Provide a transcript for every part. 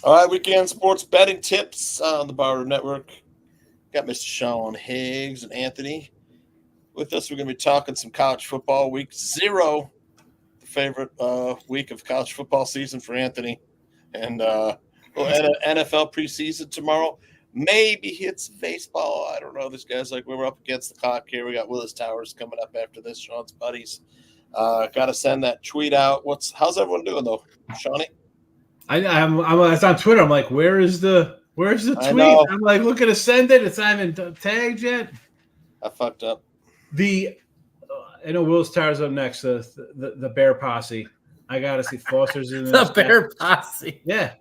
All right, weekend sports betting tips on the Barroom Network. Got Mr. Sean Higgs and Anthony with us. We're going to be talking some college football. Week 0, the favorite week of college football season for Anthony. And NFL preseason tomorrow. Maybe hits baseball. I don't know. This guy's like, we're up against the clock here. We got Willis Towers coming up after this. Sean's buddies. Got to send that tweet out. How's everyone doing though, Shawnee? It's on Twitter. I'm like, where's the tweet? I'm like, looking to send it. It's not even tagged yet. I fucked up. I know Willis Towers up next. The Bear Posse. I gotta see Foster's in the Bear Posse. Yeah,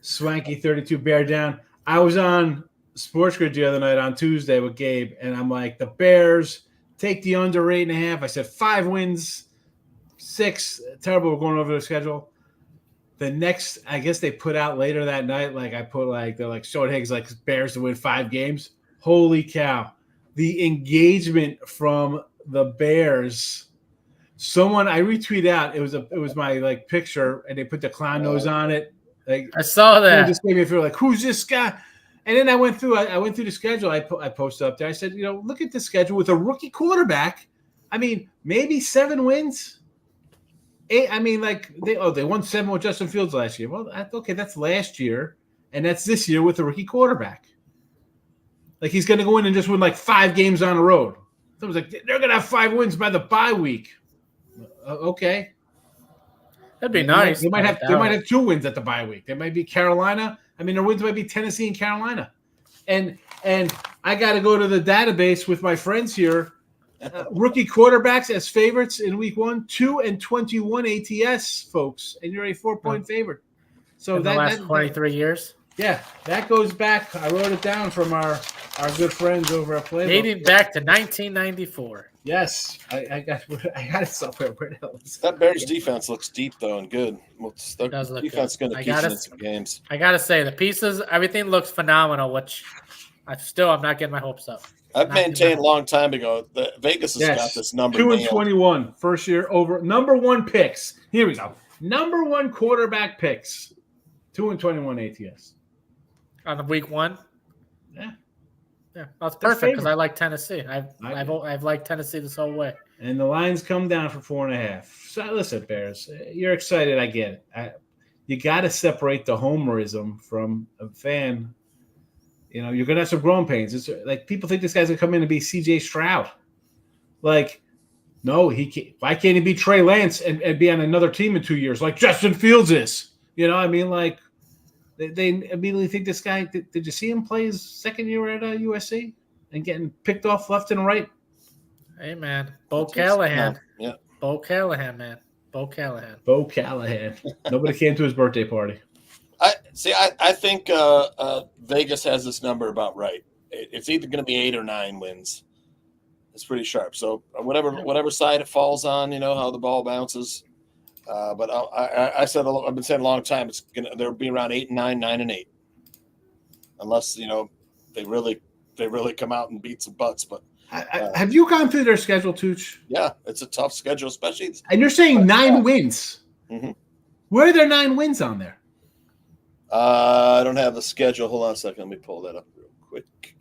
Swanky 32 Bear down. I was on Sports Grid the other night on Tuesday with Gabe, and I'm like, the Bears take the under 8.5. I said 5 wins, 6. Terrible. We're going over the schedule. The next, I guess they put out later that night, they're like, Sean Higgs, like Bears to win 5 games. Holy cow. The engagement from the Bears. I retweeted out, it was my picture, and they put the clown nose on it. I saw that. It just made me feel like, who's this guy? And then I went through the schedule. I posted up there. I said, look at the schedule with a rookie quarterback. I mean, maybe 7 wins. 8. I mean, they won 7 with Justin Fields last year. Well, okay, that's last year, and that's this year with a rookie quarterback. Like, he's going to go in and just win 5 games on the road. So I was like, they're going to have 5 wins by the bye week. Okay. That'd be nice. They might have 2 wins at the bye week. They might be Carolina. I mean, their wins might be Tennessee and Carolina. And I got to go to the database with my friends here. Rookie quarterbacks as favorites in week 1, 2 and 21 ATS, folks, and you're a 4-point favorite. So in the last 23 years. Yeah, that goes back. I wrote it down from our good friends over at Playbook. Dating back to 1994. Yes, I got it somewhere. Where else? That Bears defense looks deep though and good. The defense going to keep in some games. I gotta say the pieces, everything looks phenomenal. Which I'm not getting my hopes up. I've maintained a long time ago that Vegas has got this number. 2 and 21, first year over number 1 picks. Here we go. Number 1 quarterback picks. 2 and 21 ATS. On the week 1? Yeah. Yeah, that's perfect because I like Tennessee. I've liked Tennessee this whole way. And the lines come down for 4.5. So listen, Bears, you're excited. I get it. You got to separate the homerism from a fan. You're going to have some growing pains. It's like people think this guy's going to come in and be C.J. Stroud. No, he can't. Why can't he be Trey Lance and be on another team in 2 years like Justin Fields is? They immediately think this guy. Did you see him play his second year at USC and getting picked off left and right? Hey man, Bo Callahan. Yeah, Bo Callahan, man. Bo Callahan. Nobody came to his birthday party. I think Vegas has this number about right. It's either going to be 8 or 9 wins. It's pretty sharp. So whatever side it falls on, how the ball bounces. But I've been saying a long time. They'll be around 8 and 9, 9 and 8, unless they really come out and beat some butts. But have you gone through their schedule, Tooch? Yeah, it's a tough schedule, especially. And you're saying 9 wins. Mm-hmm. Where are there 9 wins on there? I don't have the schedule. Hold on a second. Let me pull that up real quick.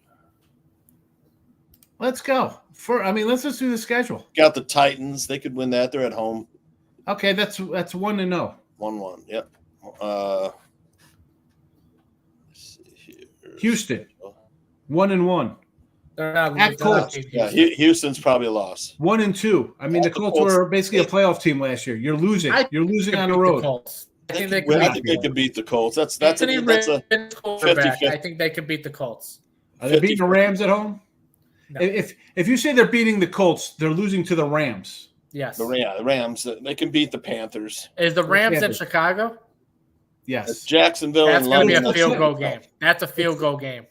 Let's go. Let's just do the schedule. Got the Titans. They could win that. They're at home. Okay, that's 1-0. 1-1. Yep. Let's see here. Houston. 1-1. They're not at Colts. Yeah, Houston's probably a loss. 1-2. I mean, the Colts were basically a playoff team last year. You're losing. You're losing on the road. I think they could beat the Colts. That's a 50-50. I think they could beat the Colts. Are they beating the Rams at home? No. If you say they're beating the Colts, they're losing to the Rams. Yes. The Rams. They can beat the Panthers. Is the Rams in Chicago? Yes. It's Jacksonville. That's going to be a field goal game. That's a field goal game.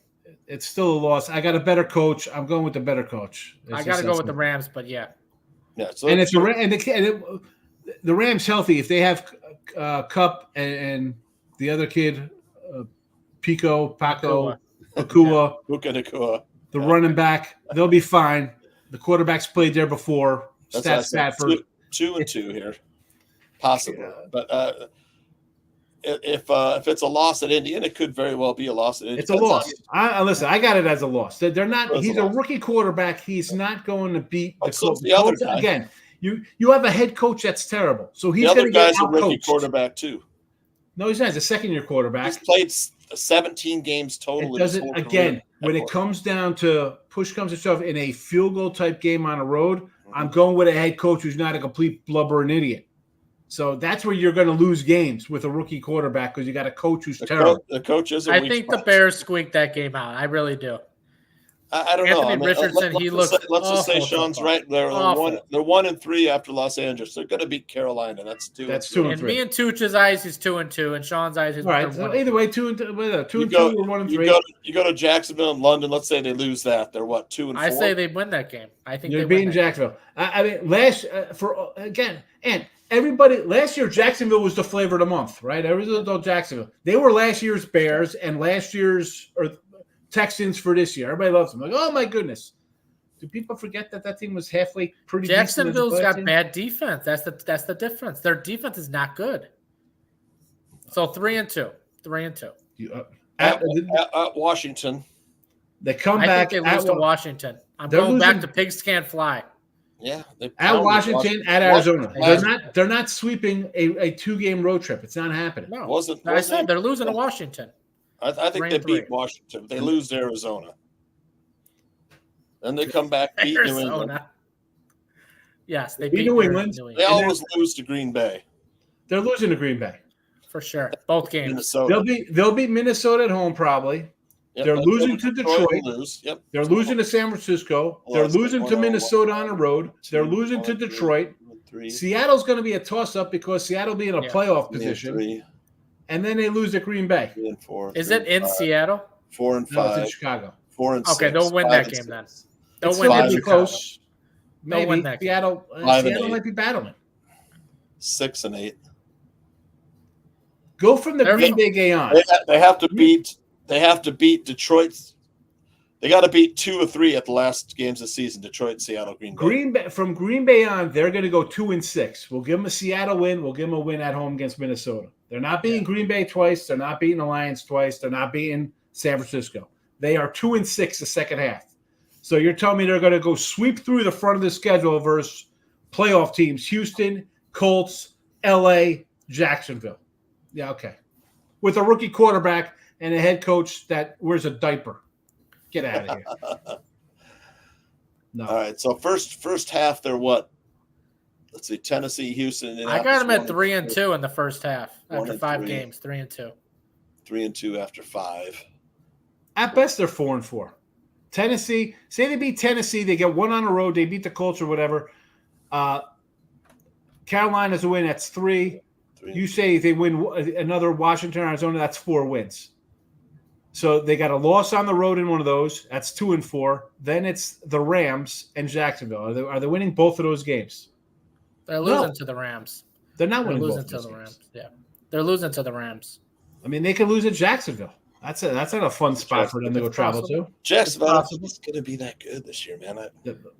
It's still a loss. I got a better coach. I'm going with the better coach. I got to go with the Rams, but yeah. Yeah. So and the Rams healthy. If they have Cup and the other kid, Nakua, the running back, they'll be fine. The quarterback's played there before. Stafford 2-2 here, possible. But if it's a loss at Indiana, it could very well be a loss at Indiana. It's a loss. Listen, I got it as a loss. They're not. It's a He's a loss. rookie quarterback. He's not going to beat the So coach. it's the other guy. Again, you have a head coach that's terrible, so he's The going other to get guy's a rookie outcoached. quarterback too. No, he's not. He's a second-year quarterback. He's played 17 games total. It doesn't. Again, when it comes down to push comes to shove in a field goal type game on the road, I'm going with a head coach who's not a complete blubber and idiot. So that's where you're going to lose games with a rookie quarterback because you got a coach who's terrible. The coach is. I think the Bears squeaked that game out. I really do. I don't know. Anthony Richardson, let's just say Sean's right. They're awful. 1-3 after Los Angeles. They're going to beat Carolina. That's 2. That's 2 and In 3. me and Tooch's eyes, he's 2-2, and Sean's eyes, he's All right. So either way, 2 and 2 or 1 and 3. You go to Jacksonville and London. Let's say they lose that. They're what 2 and 4. I say they win that game. I think You're they beating win Jacksonville. I mean, last year Jacksonville was the flavor of the month, right? Everything was Jacksonville. They were last year's Bears and last year's Texans for this year. Everybody loves them. Like, oh my goodness. Do people forget that team was halfway pretty? Jacksonville's got bad defense. That's the difference. Their defense is not good. So 3-2. 3-2. At Washington. They come I back. think they lose to Washington. I'm going back to Pigs Can't Fly. Yeah, at Washington, at Arizona. They're not sweeping a 2-game road trip. It's not happening. No, I said they're losing to Washington. I think they beat Washington. They lose to Arizona. Then they come back, beat New England. Yes, they beat New England. They always lose to Green Bay. They're losing to Green Bay. For sure. Both games. Minnesota. They'll beat Minnesota at home probably. Yep, they're losing to Detroit. Yep. They're losing to San Francisco. They're losing to Minnesota on the road. They're losing to Detroit. Seattle's going to be a toss-up because Seattle will be in a playoff position. And then they lose at Green Bay. 3 and 4. Is it in Seattle? 4 and 5. No, it's in Chicago. 4 and 6. Okay, they'll win that game then. They'll win close. They'll win that game. Seattle might be battling. 6 and 8. Go from the Green Bay game on. They have to beat Detroit. They got to beat 2 or 3 at the last games of the season. Detroit, Seattle, Green Bay. From Green Bay on, they're going to go 2 and 6. We'll give them a Seattle win. We'll give them a win at home against Minnesota. They're not beating Green Bay twice. They're not beating the Lions twice. They're not beating San Francisco. They are 2 and 6 the second half. So you're telling me they're going to go sweep through the front of the schedule versus playoff teams: Houston, Colts, L.A., Jacksonville. Yeah, okay. With a rookie quarterback and a head coach that wears a diaper. Get out of here. No. All right. So first half, they're what? Let's see. Tennessee, Houston. I got them at 3-2 in the first half after 5 games. 3-2. 3-2 after 5. At best, they're 4 and 4. Tennessee. Say they beat Tennessee, they get 1 on the road. They beat the Colts or whatever. Carolina's a win. That's 3. You say they win another Washington, Arizona. That's 4 wins. So they got a loss on the road in one of those. That's 2 and 4. Then it's the Rams and Jacksonville. Are they winning both of those games? They're losing to the Rams. They're not winning losing both to of the those Rams. games. Yeah, they're losing to the Rams. I mean, they could lose at Jacksonville. That's not a fun spot for them to go travel to. Jacksonville is going to be that good this year, man.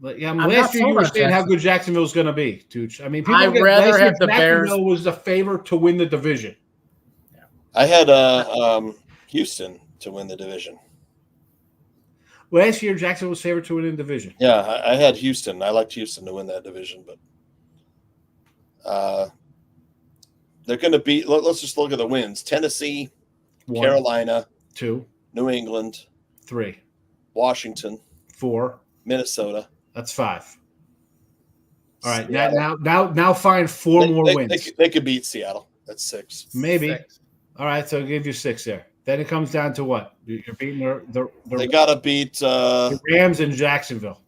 Last year you were saying how good Jacksonville's going to be, Tooch. I mean, I'd rather have the Bears. Jacksonville was the favorite to win the division. Yeah. I had Houston to win the division. Last year, Jacksonville was favored to win the division. Yeah, I had Houston. I liked Houston to win that division, but they're going to beat. Let's just look at the wins: Tennessee, 1, Carolina, 2, New England, 3, Washington, 4, Minnesota. That's 5. All right, now find 4 more wins. They could beat Seattle. That's 6. Maybe. 6. All right, so I'll give you 6 there. Then it comes down to what? You're beating They got to beat the Rams and Jacksonville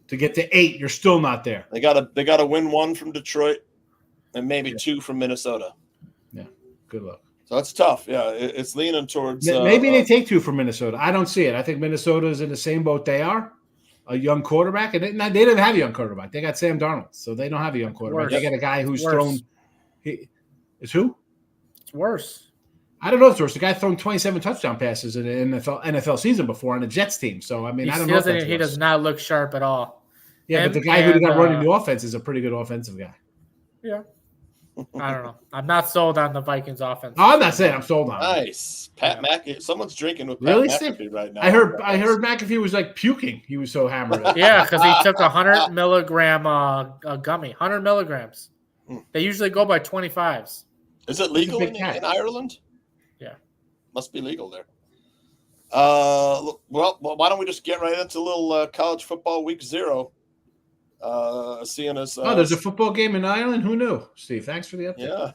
to get to 8. You're still not there. They got to win 1 from Detroit and maybe 2 from Minnesota. Yeah, good luck. So that's tough. Yeah, it's leaning towards. Maybe they take 2 from Minnesota. I don't see it. I think Minnesota is in the same boat they are. A young quarterback, and they didn't have a young quarterback. They got Sam Darnold, so they don't have a young quarterback. They got a guy who's thrown. Is who? It's worse. I don't know if it's worse. The guy thrown 27 touchdown passes in an NFL season before on the Jets team. So I mean, I don't know. He does not look sharp at all. Yeah, but the guy who got running the offense is a pretty good offensive guy. Yeah. I don't know. I'm not sold on the Vikings offense. Oh, I'm not saying I'm sold on him. Nice. Pat McAfee. Someone's drinking with Pat Really, McAfee Steve? right now. I heard McAfee was like puking. He was so hammered. Yeah, because he took 100 milligram gummy. 100 milligrams. They usually go by 25s. Is it legal big in cat. Ireland? Yeah. Must be legal there. Well, why don't we just get right into a little college football week 0? Seeing as There's a football game in Ireland. Who knew, Steve? Thanks for the update.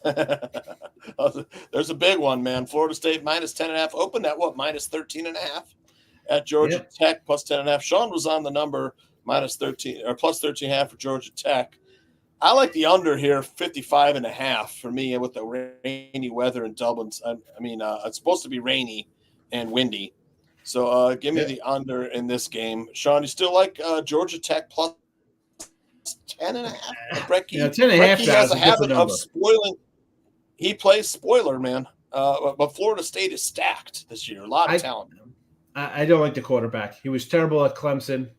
Yeah. There's a big one, man. Florida State minus 10.5. Opened at what? Minus 13.5 at Georgia Tech, plus 10.5. Sean was on the number minus 13 or plus 13.5 for Georgia Tech. I like the under here, 55.5 for me with the rainy weather in Dublin. It's supposed to be rainy and windy. So give me the under in this game. Sean, you still like Georgia Tech plus 10.5? Brett Key, 10.5 has a habit of spoiling. He plays spoiler, man. But Florida State is stacked this year. A lot of talent. I don't like the quarterback. He was terrible at Clemson.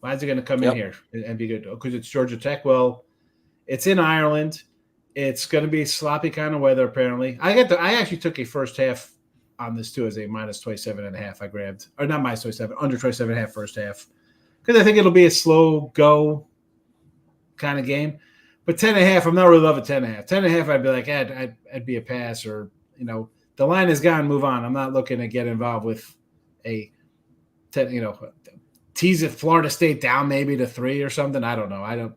Why is he going to come in here and be good? Because it's Georgia Tech. Well, it's in Ireland. It's going to be sloppy kind of weather, apparently. I actually took a first half on this too as a minus 27.5. I grabbed, or not minus 27, under 27.5 first half, because I think it'll be a slow go kind of game. But 10.5, I'm not really loving 10.5. 10.5, I'd be like, I'd be a pass, or the line is gone, move on. I'm not looking to get involved with a 10, tease it Florida State down maybe to 3 or something. I don't know.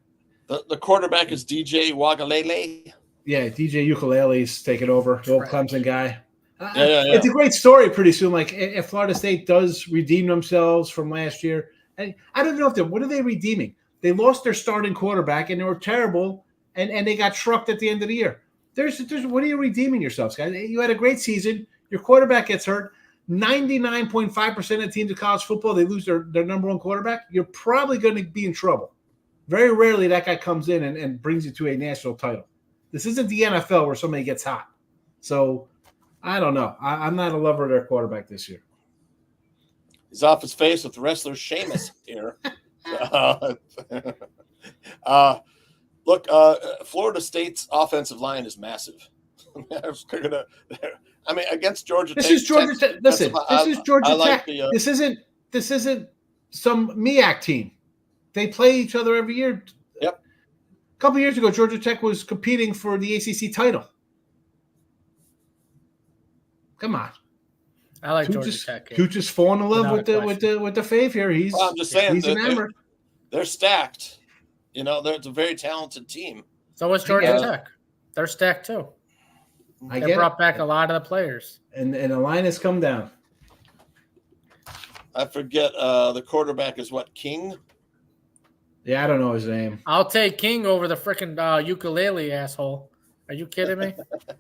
The quarterback is DJ Wagalele. Yeah, DJ Ukulele's taking over, the old Clemson guy. Yeah. It's a great story pretty soon. Like, if Florida State does redeem themselves from last year, and I don't know what are they redeeming? They lost their starting quarterback, and they were terrible, and they got trucked at the end of the year. There's what are you redeeming yourselves, guys? You had a great season. Your quarterback gets hurt. 99.5% of teams in college football, they lose their number one quarterback. You're probably going to be in trouble. Very rarely that guy comes in and brings you to a national title. This isn't the NFL where somebody gets hot. So, I don't know. I'm not a lover of their quarterback this year. He's off his face with wrestler Sheamus here. Look, Florida State's offensive line is massive. Against Georgia Tech. This is Georgia Tech. Listen, this is Georgia Tech. This isn't some MEAC team. They play each other every year. Yep. A couple years ago, Georgia Tech was competing for the ACC title. Come on. I like Georgia Tech. Tooch is falling in love with the fave here. I'm just saying, he's enamored. They're stacked. It's a very talented team. So is Georgia Tech. They're stacked too. They brought back a lot of the players, and the line has come down. I forget the quarterback is what, King? Yeah, I don't know his name. I'll take King over the freaking ukulele asshole. Are you kidding me?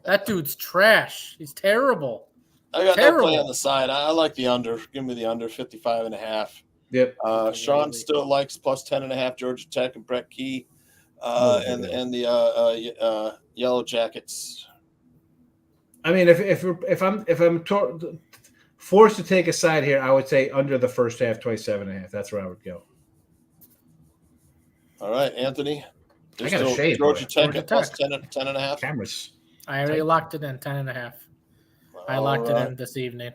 That dude's trash. He's terrible. I got no play on the side. I like the under. Give me the under 55.5. Yep. Sean still likes plus 10.5 Georgia Tech and Brett Key, and the Yellow Jackets. I mean, if I'm forced to take a side here, I would say under the first half, 27.5. That's where I would go. All right, Anthony. I got a shade. Georgia Tech at plus 10.5. Cameras. I already locked it in 10.5. I locked it in this evening.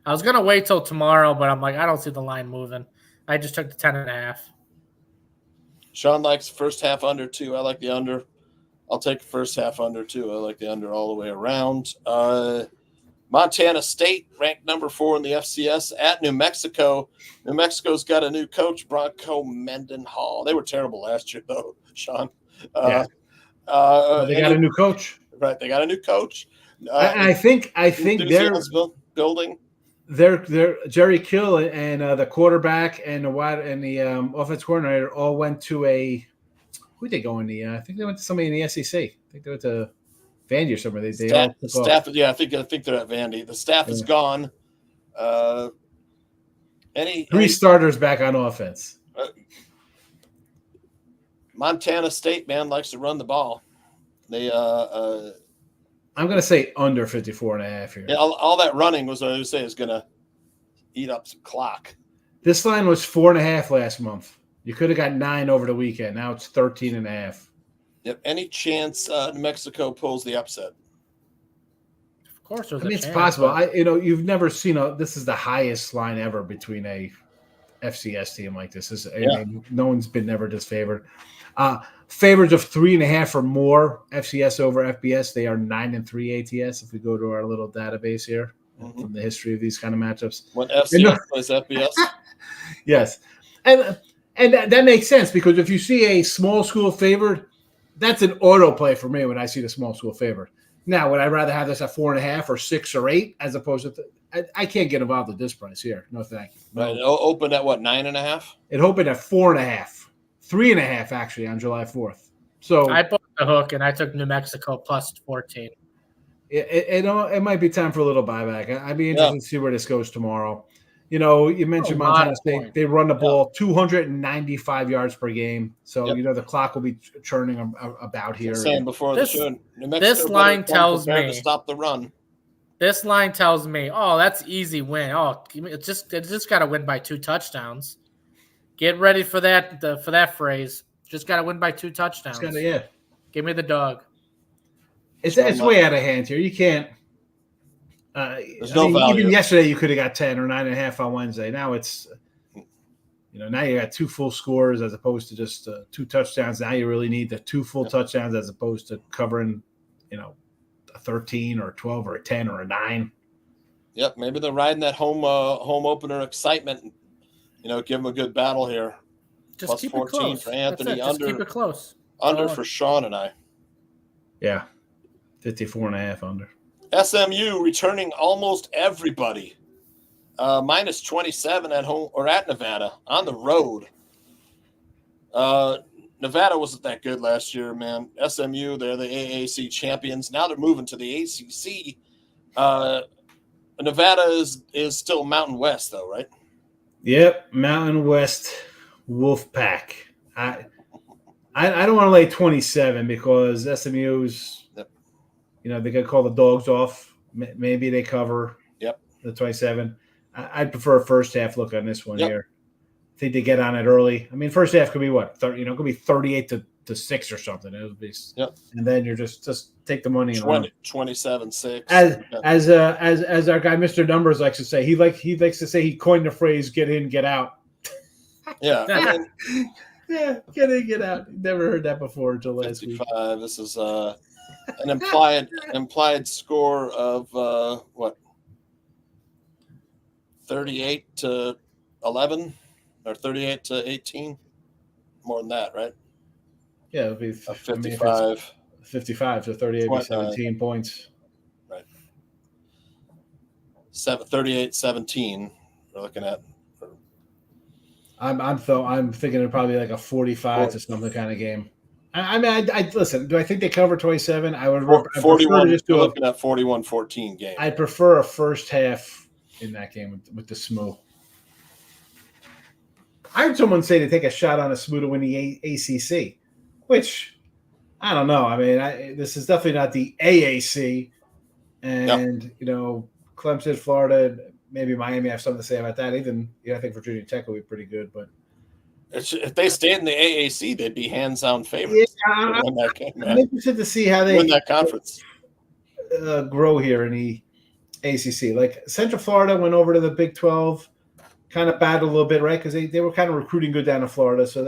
I was gonna wait till tomorrow, but I'm like, I don't see the line moving. I just took the 10.5. Sean likes first half under too. I like the under. I'll take the first half under too. I like the under all the way around. Montana State ranked number 4 in the FCS at New Mexico. New Mexico's got a new coach, Bronco Mendenhall. They were terrible last year, though, Sean. They got a new coach. Right, they got a new coach. I think they're building. They're Jerry Kill and the quarterback and the offense coordinator all went to who they go in the? I think they went to somebody in the SEC. I think they went to Vandy or somewhere. They staff, I think they're at Vandy. The staff is gone. Three starters back on offense. Montana State, man, likes to run the ball. They I'm going to say under 54.5 here. Yeah, all that running was what I was saying is going to eat up some clock. This line was 4.5 last month. You could have got 9 over the weekend. Now it's 13.5. Yep. Any chance New Mexico pulls the upset? Of course, there's I mean, a it's chance, possible. but You've never seen this is the highest line ever between a FCS team like this. I mean, no one's been never disfavored. Favorites of 3.5 or more FCS over FBS. They are 9-3 ATS. If we go to our little database here from the history of these kind of matchups, when FCS plays FBS, yes, and that makes sense because if you see a small school favored, that's an auto play for me when I see the small school favored. Now, would I rather have this at 4.5 or 6 or 8 as opposed to? I can't get involved at this price here. No, thank you. No. Right. It opened at what, 9.5? It opened at 4.5, 3.5 actually on July 4th. So I booked the hook and I took New Mexico plus 14. It might be time for a little buyback. I'd be interested to see where this goes tomorrow. You mentioned Montana State. They run the ball 295 yards per game. So, the clock will be churning about here. Saying before the show, New Mexico this line tells me to stop the run. This line tells me, oh, that's easy win. Oh, it just got to win by 2 touchdowns. Get ready for that phrase. Just got to win by 2 touchdowns. Give me the dog. It's way out of hand here. You can't. There's no value. Even yesterday, you could have got 10 or 9.5 on Wednesday. Now it's, now you got 2 full scores as opposed to just 2 touchdowns. Now you really need the 2 full touchdowns as opposed to covering, a 13 or a 12 or a 10 or a 9. Yep, maybe they're riding that home opener excitement. Give them a good battle here. Just plus keep 14 it close. for Anthony. Just keep it close. Under for Sean and I. Yeah, 54.5 under. SMU returning almost everybody. Minus 27 at home or at Nevada on the road. Nevada wasn't that good last year, man. SMU, they're the AAC champions. Now they're moving to the ACC. Nevada is still Mountain West, though, right? Yep, Mountain West Wolfpack. I don't want to lay 27 because SMU's, they got to call the dogs off. Maybe they cover the 27. I'd prefer a first half look on this one here. I think they get on it early. I mean, first half could be what? Could be 38 to 6 or something. It would be, and then you're just take the money and 27-6. As our guy Mr. Numbers likes to say, he likes to say he coined the phrase "get in, get out." Yeah, get in, get out. Never heard that before until last 55. week. This is an implied score of what? 38-11 or 38-18. More than that, right? Yeah, it would be 55. 55 to 38 would be 17 points. Right. 38-17. We're looking at. I'm thinking of probably like a 45 to something kind of game. I mean, I listen. Do I think they cover 27? I would 41. Just looking at 41-14 game. I prefer a first half in that game with the SMU. I heard someone say to take a shot on a SMU to win the ACC, which I don't know. I mean, this is definitely not the AAC, and Clemson, Florida, maybe Miami have something to say about that. Even I think Virginia Tech will be pretty good, but if they stayed in the AAC, they'd be hands-down favorites. Yeah, I'm interested to see how they win that conference. Grow here in the ACC. Like Central Florida went over to the Big 12, kind of battled a little bit, right? Because they were kind of recruiting good down in Florida, so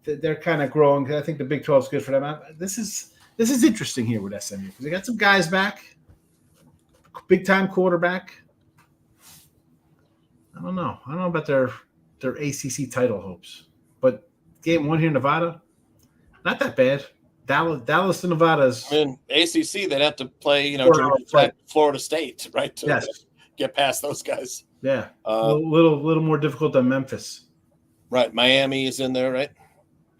they're kind of growing. I think the Big 12 is good for them. This is interesting here with SMU because they got some guys back, big time quarterback. I don't know about their ACC title hopes, but game 1 here in Nevada, not that bad. Dallas to Nevada's. I mean, ACC, they'd have to play, Georgia Tech, Florida State, right? To get past those guys. Yeah, a little more difficult than Memphis. Right, Miami is in there, right?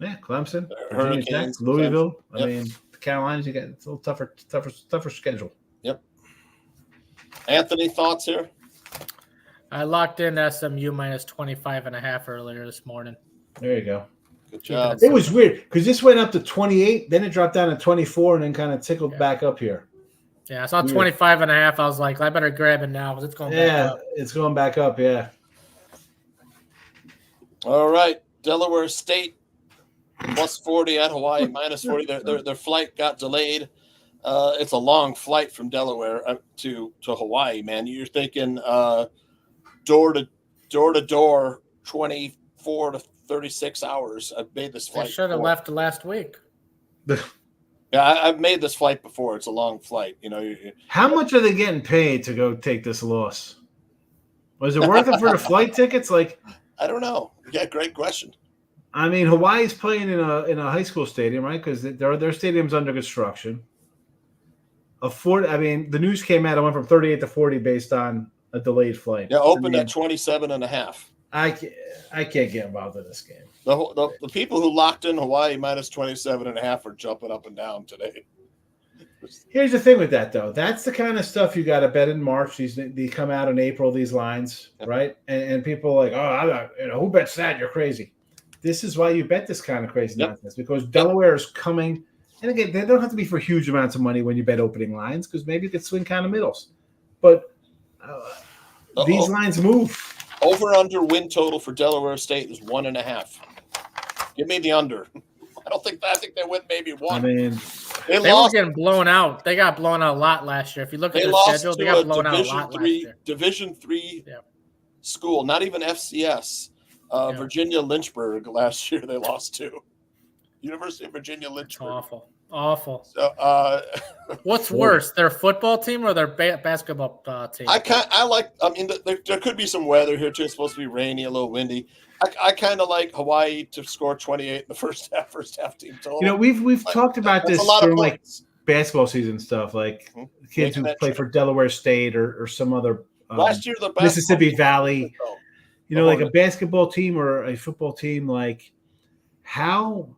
Yeah, Clemson, Virginia Tech, Louisville. Yep. I mean, the Carolinas, you got a little tougher schedule. Yep. Anthony, thoughts here? I locked in SMU minus 25.5 earlier this morning. There you go. Good job. It was weird because this went up to 28, then it dropped down to 24, and then kind of tickled back up here. Yeah, I saw 25.5. I was like, I better grab it now because it's going back up. It's going back up, yeah. All right. Delaware State plus 40 at Hawaii, minus 40. Their flight got delayed. It's a long flight from Delaware to Hawaii, man. You're thinking door to door, 24 to 36 hours. I've made this flight. They should have left last week. Yeah, I've made this flight before. It's a long flight. How much are they getting paid to go take this loss? Was it worth it for the flight tickets? Like, I don't know. Yeah, great question. I mean, Hawaii's playing in a high school stadium, right? Because their stadium's under construction. The news came out. It went from 38 to 40 based on a delayed flight. Yeah, opened at 27 and a half. I can't get involved in this game. The people who locked in Hawaii minus 27 and a half are jumping up and down today. Here's the thing with that, though. That's the kind of stuff you got to bet in March. They come out in April, these lines, right? And people are like, oh, who bets that? You're crazy. This is why you bet this kind of crazy nonsense, because Delaware is coming. And again, they don't have to be for huge amounts of money when you bet opening lines, because maybe you could swing kind of middles. But these lines move. Over under win total for Delaware State is 1.5. Give me the under. I think they win maybe one. I mean, they were getting blown out. They got blown out a lot last year. If you look at their schedule, they got blown out a lot last year. Division III school, not even FCS. Virginia Lynchburg last year they lost to. University of Virginia Lynchburg. Awful. So, what's worse, their football team or their basketball team? There could be some weather here too. It's supposed to be rainy, a little windy. I kind of like Hawaii to score 28 in the first half team total. We've talked about this during like basketball season stuff, like kids who play for Delaware State or some other last year the Mississippi Valley. Like a basketball team or a football team, like how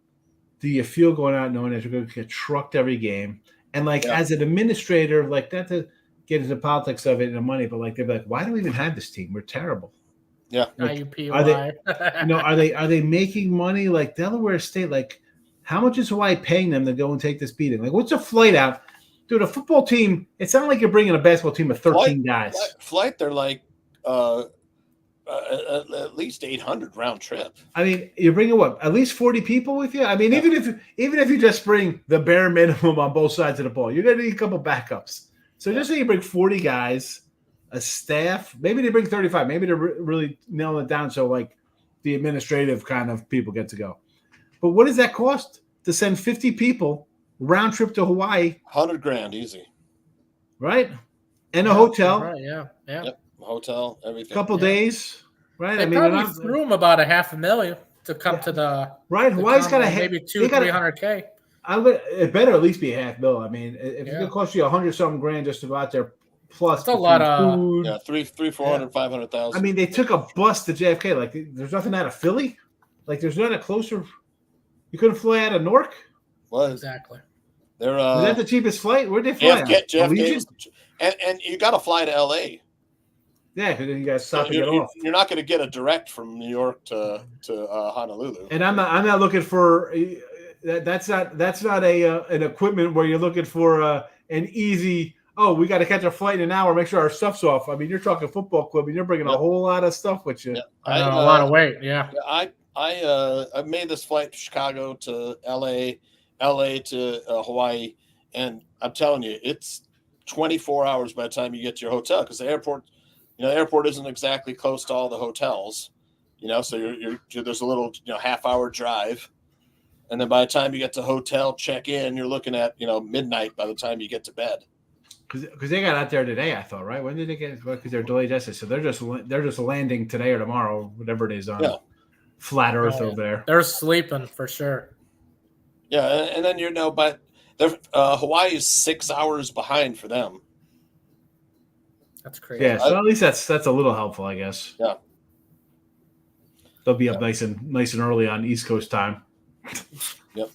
do you feel going out knowing that you're going to get trucked every game? And as an administrator, like not to get into politics of it and the money, but like they'd be like, why do we even have this team? We're terrible. Yeah. Are they making money? Like Delaware State, like how much is Hawaii paying them to go and take this beating? Like what's a flight out? Dude, a football team, it's not like you're bringing a basketball team of 13 guys. Flight, they're like at least 800 round trip. I mean, you're bringing what? At least 40 people with you? I mean, even if you just bring the bare minimum on both sides of the ball, you're going to need a couple backups. So just say you bring 40 guys, a staff, maybe they bring 35. Maybe they're really nailing it down so like the administrative kind of people get to go. But what does that cost to send 50 people round trip to Hawaii? $100,000 easy. Right? And a hotel. Right, yeah. Yep. Hotel, everything. Couple days, right? They probably threw them about $500,000 to come to the right. Hawaii's got maybe $200,000-300K. It better at least be $500,000. I mean, if it's gonna cost you $100-something grand just to go out there, plus that's a lot of food, $300,000, $500,000. I mean, they took a bus to JFK. Like, there's nothing out of Philly. Like, there's not a closer. You couldn't fly out of Newark. Was exactly. Was that the cheapest flight? Where'd they fly? JFK, and you got to fly to LA. Yeah, because then you guys stop and get off. You're not going to get a direct from New York to Honolulu. And I'm not looking for that's not an equipment where you're looking for an easy. Oh, we got to catch a flight in an hour. Make sure our stuff's off. I mean, you're talking football club, and you're bringing a whole lot of stuff with you. Yeah. A lot of weight. Yeah. I made this flight from Chicago to LA to Hawaii, and I'm telling you, it's 24 hours by the time you get to your hotel because the airport. The airport isn't exactly close to all the hotels, so you're there's a little, half-hour drive. And then by the time you get to hotel check-in, you're looking at, midnight by the time you get to bed. Because they got out there today, I thought, right? When did they get? Because they're delayed yesterday, so they're just landing today or tomorrow, whatever it is on flat Earth over there. They're sleeping for sure. Yeah, and then but Hawaii is 6 hours behind for them. That's crazy. Yeah, so at least that's a little helpful, I guess. Yeah. They'll be up nice and early on East Coast time. Yep.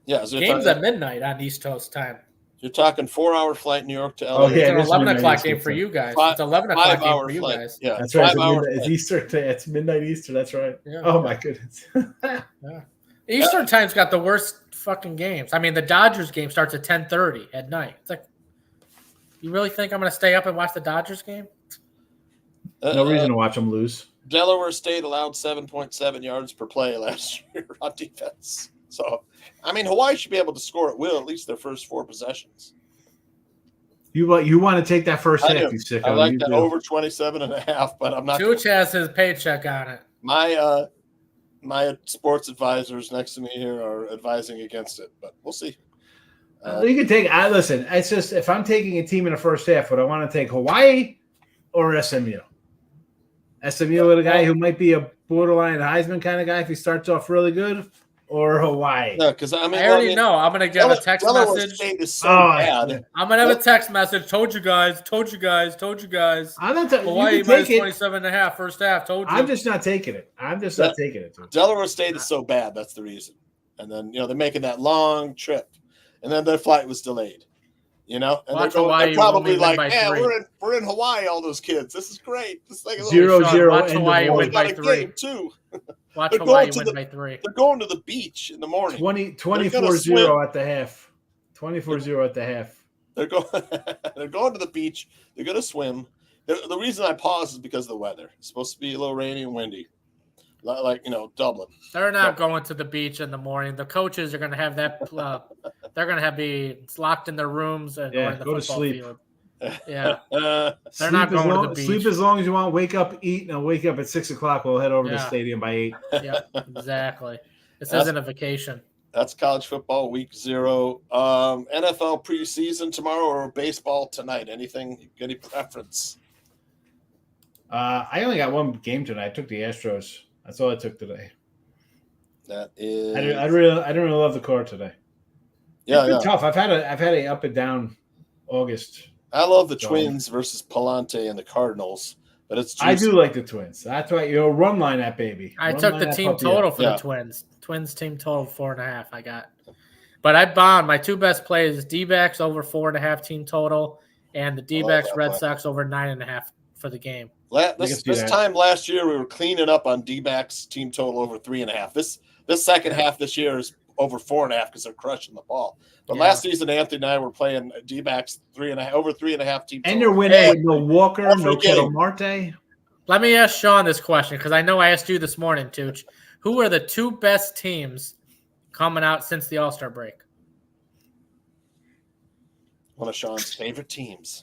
Yeah. So game's at midnight on East Coast time. You're talking 4-hour flight New York to LA. Oh, yeah, it's an 11 o'clock game for you guys. It's 11 o'clock game for you guys. Yeah, that's right. It's Eastern. It's midnight Eastern. That's right. Yeah. Oh my goodness. Yeah. Eastern time's got the worst fucking games. I mean, the Dodgers game starts at 10:30 at night. It's like, you really think I'm going to stay up and watch the Dodgers game? No reason to watch them lose. Delaware State allowed 7.7 yards per play last year on defense. So, I mean, Hawaii should be able to score at will at least their first 4 possessions. You want to take that first half, you sicko. I like that over 27.5, but I'm not. Tooch has his paycheck on it. My sports advisors next to me here are advising against it, but we'll see. You can take. Listen. It's just if I'm taking a team in the first half, would I want to take Hawaii or SMU? SMU with a guy who might be a borderline Heisman kind of guy if he starts off really good. Or Hawaii. No, because I already know. I'm gonna get a text message. State is so bad. I'm gonna have a text message. Told you guys. I'm not Hawaii minus 27.5 first half. Told you. I'm just not taking it. I'm just not taking it. Delaware State is so bad. That's the reason. And then they're making that long trip, and then their flight was delayed. And they're probably like, "Man, we're in Hawaii. All those kids. This is great. This is like a 0-0. Watch Hawaii win by 3 too. Watch Hawaii win by 3. They're going to the beach in the morning. 24-0 at the half. 24-0 at the half. They're going to the beach. They're going to swim. The reason I paused is because of the weather. It's supposed to be a little rainy and windy, like Dublin. They're not going to the beach in the morning. The coaches are going to have that. They're going to be locked in their rooms and go to sleep. Field. Yeah, they're not going to the beach. Sleep as long as you want. Wake up, eat, and I'll wake up at 6 o'clock. We'll head over to the stadium by 8. Yeah, exactly. This isn't a vacation. That's college football week 0. NFL preseason tomorrow or baseball tonight? Any preference? I only got one game tonight. I took the Astros. That's all I took today. That is. I don't really love the card today. Yeah, it's been tough. I've had a up and down August. I love the Twins versus Palante and the Cardinals, but it's juicy. I do like the Twins. That's why run line that baby. I took the team total for the Twins. Twins team total 4.5. I got, but I bombed my 2 best plays: D-backs over 4.5 team total, and the D-backs Red Sox over 9.5 for the game. This time last year we were cleaning up on D-backs team total over 3.5. This second half this year is over 4.5 because they're crushing the ball. But last season, Anthony and I were playing D-backs 3.5 over 3.5 team. And you're winning with no Walker, no Kettle Marte. Let me ask Sean this question because I know I asked you this morning, Tooch. Who are the 2 best teams coming out since the All-Star break? One of Sean's favorite teams.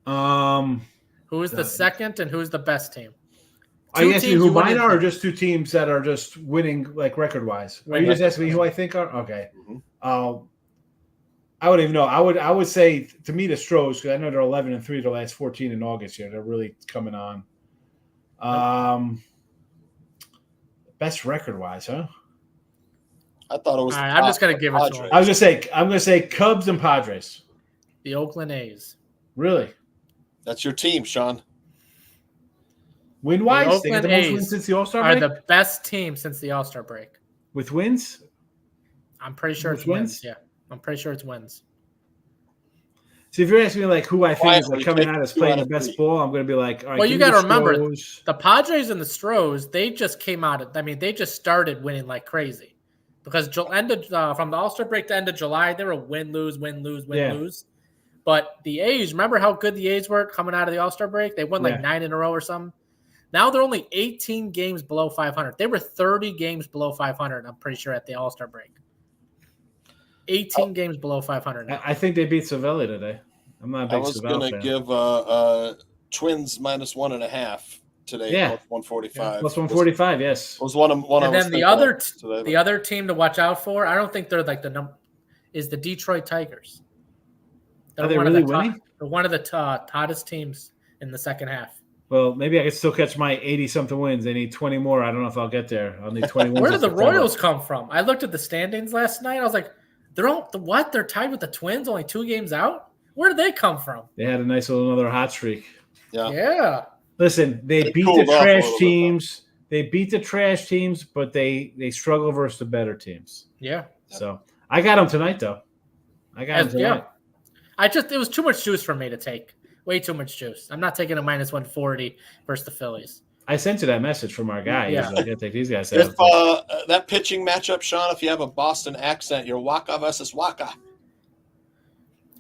Who is the second and who's the best team? Are you asking who mine are, or just 2 teams that are just winning like record-wise? Are you just asking me who I think are? Okay. Mm-hmm. I wouldn't even know. I would say to me the Stros, because I know they're 11-3 the last 14 in August here. They're really coming on. Best record-wise, huh? I thought it was. All right, I'm just gonna give it to him. I'm gonna say Cubs and Padres. The Oakland A's. Really? That's your team, Sean. Win-wise, they got the most wins since the All-Star break? Are the best team since the All-Star break. With wins? I'm pretty sure it's wins. Yeah, I'm pretty sure it's wins. See, if you're asking me like who I think is coming out as playing the best ball, I'm going to be like, all right. Well, you got to remember the Padres and the Stros. They just came out. They just started winning like crazy because from the All-Star break to end of July, they were win lose. But the A's, remember how good the A's were coming out of the All-Star break? They won 9 in a row or something. Now they're only 18 games below 500. They were 30 games below 500, I'm pretty sure, at the All-Star break. 18 games below 500 now. I think they beat Sevilla today. I'm not a big Sevilla fan. I was going to give Twins minus 1.5 today. Yeah. Plus 145. Yeah, plus 145, yes. Was one. And then the other team to watch out for, I don't think they're like the number, is the Detroit Tigers. Are they really winning? They're one of the hottest teams in the second half. Well, maybe I could still catch my 80-something wins. They need 20 more. I don't know if I'll get there. I'll need 20 wins. Where did the Royals come from? I looked at the standings last night. I was like, they're tied with the Twins, only 2 games out? Where did they come from? They had a nice little another hot streak. Yeah. Listen, they beat the trash teams. They beat the trash teams, but they struggle versus the better teams. Yeah. So I got them tonight, though. Yeah. It was too much juice for me to take. Way too much juice. I'm not taking a minus 140 versus the Phillies. I sent you that message from our guy. Yeah. He's like, I take these guys. If that pitching matchup, Sean, if you have a Boston accent, you're Waka versus Waka.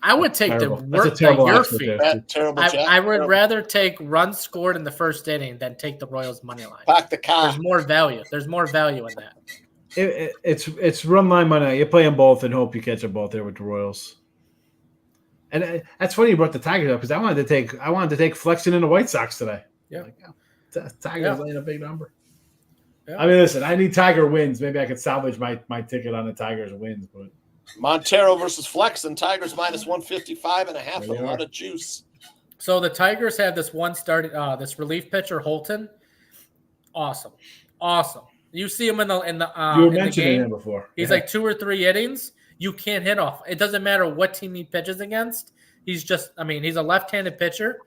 I would take terrible. the That's a work terrible that you're odds right feeding. there. That terrible I chat. would rather take runs scored in the first inning than take the Royals money line. Pack the car. There's more value. There's more value in that. It's run line money. You play them both and hope you catch them both there with the Royals. And that's funny you brought the Tigers up because I wanted to take Flexen in the White Sox today. Yeah, Tigers laying a big number. Yeah. I mean, listen, I need Tiger wins. Maybe I could salvage my ticket on the Tigers wins, but Montero versus Flexen. Tigers minus 155.5. A lot of juice. So the Tigers have this one starting, this relief pitcher Holton. Awesome. You see him in the you were in the mentioning game. him before. He's like 2 or 3 innings. You can't hit off. It doesn't matter what team he pitches against. He's a left-handed pitcher,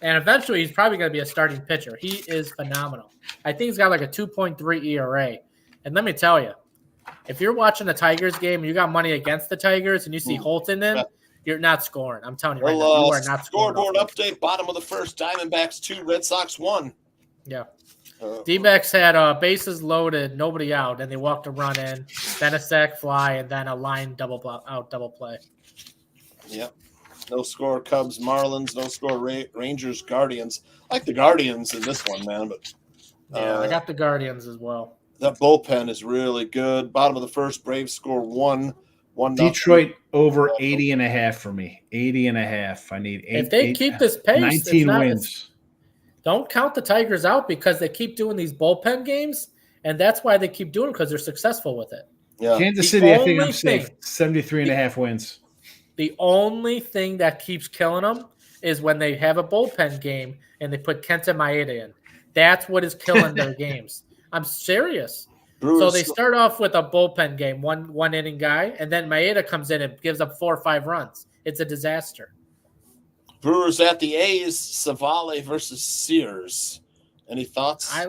and eventually he's probably going to be a starting pitcher. He is phenomenal. I think he's got like a 2.3 ERA. And let me tell you, if you're watching the Tigers game and you got money against the Tigers and you see Holton in, you're not scoring. I'm telling you right now, you are not scoring. Scoreboard update, bottom of the first, Diamondbacks 2, Red Sox 1. Yeah. D-backs had bases loaded, nobody out, and they walked a run in, then a sac fly, and then a line double play. Yep. No score Cubs, Marlins. No score Rangers, Guardians. I like the Guardians in this one, man. But I got the Guardians as well. That bullpen is really good. Bottom of the first, Braves score 1. Detroit over 80.5 for me. 80.5. I need 8. If they keep this pace, 19 wins. Don't count the Tigers out because they keep doing these bullpen games, and that's why they keep doing it because they're successful with it. Yeah. Kansas City, I think I'm safe. 73.5 wins. The only thing that keeps killing them is when they have a bullpen game and they put Kenta Maeda in. That's what is killing their games. I'm serious. So they start off with a bullpen game, one inning guy, and then Maeda comes in and gives up 4 or 5 runs. It's a disaster. Brewers at the A's, Savale versus Sears. Any thoughts? I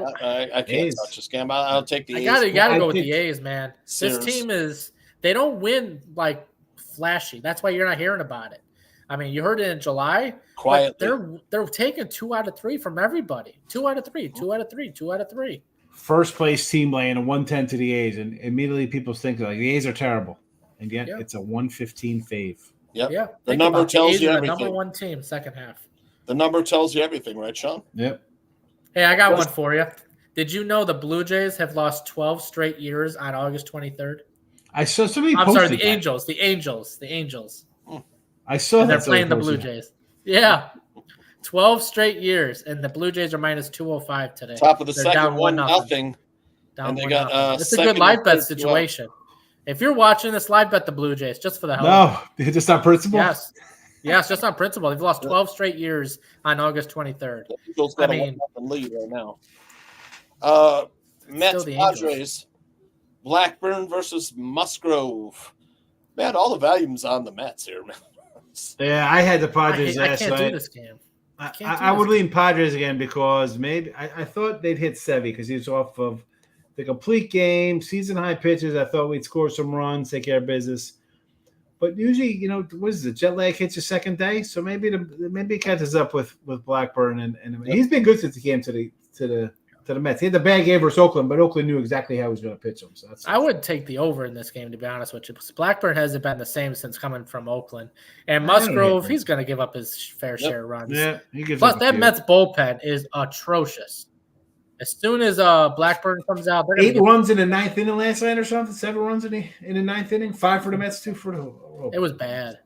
can't touch this game. I'll take the A's. You gotta go with the A's, man. Sears. This team they don't win like flashy. That's why you're not hearing about it. I mean, you heard it in July. Quietly. They're taking 2 out of 3 from everybody. 2 out of 3, 2 out of 3, 2 out of 3. First place team laying a 110 to the A's, and immediately people think like the A's are terrible, and yet it's a 115 fave. Yep. Yeah. The number tells you everything. Number 1 team, second half. The number tells you everything, right, Sean? Yep. Hey, I got one for you. Did you know the Blue Jays have lost 12 straight years on August 23rd? I saw somebody. I'm sorry, the that. Angels. I saw and that. They're playing the Blue Jays. Yeah. 12 straight years, and the Blue Jays are minus 205 today. Top of the They're second, down 1-0. Down and they 1-0. got It's a good live bet situation. If you're watching this, live bet the Blue Jays just for the hell. No, just on principle. Yes, just on principle. They've lost 12 straight years on August 23rd. The Eagles got a 1-0 lead right now. Mets, Padres, Blackburn versus Musgrove. Man, all the volume's on the Mets here, man. Yeah, I had the Padres last night. I can't do this game. I would lean Padres again because maybe I thought they'd hit Sevy because he was off of the complete game, season high pitches. I thought we'd score some runs, take care of business. But usually, what is it? Jet lag hits your second day, so maybe it catches up with Blackburn, and he's been good since he came to the Mets. He had the bad game versus Oakland, but Oakland knew exactly how he was going to pitch him. So I would take the over in this game, to be honest with you. Blackburn hasn't been the same since coming from Oakland, and Musgrove, he's going to give up his fair share of runs. Yeah, he gives Plus, that Mets bullpen is atrocious. As soon as Blackburn comes out, they're 8 runs in the 9th inning last night or something. 7 runs in the 9th inning. 5 for the Mets, 2 for the. It was bad,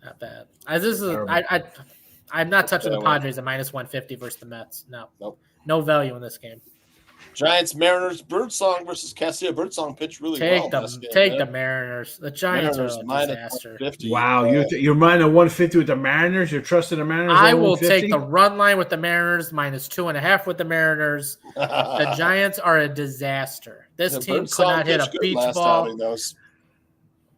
not bad. I'm not touching the Padres at minus 150 versus the Mets. No value in this game. Giants, Mariners, Birdsong versus Castillo. Birdsong pitched really well. Take the Mariners. The Giants are a disaster. Wow, you're minus 150 with the Mariners. You're trusting the Mariners. I will take the run line with the Mariners, minus 2.5 with the Mariners. The Giants are a disaster. This team could not hit a beach ball.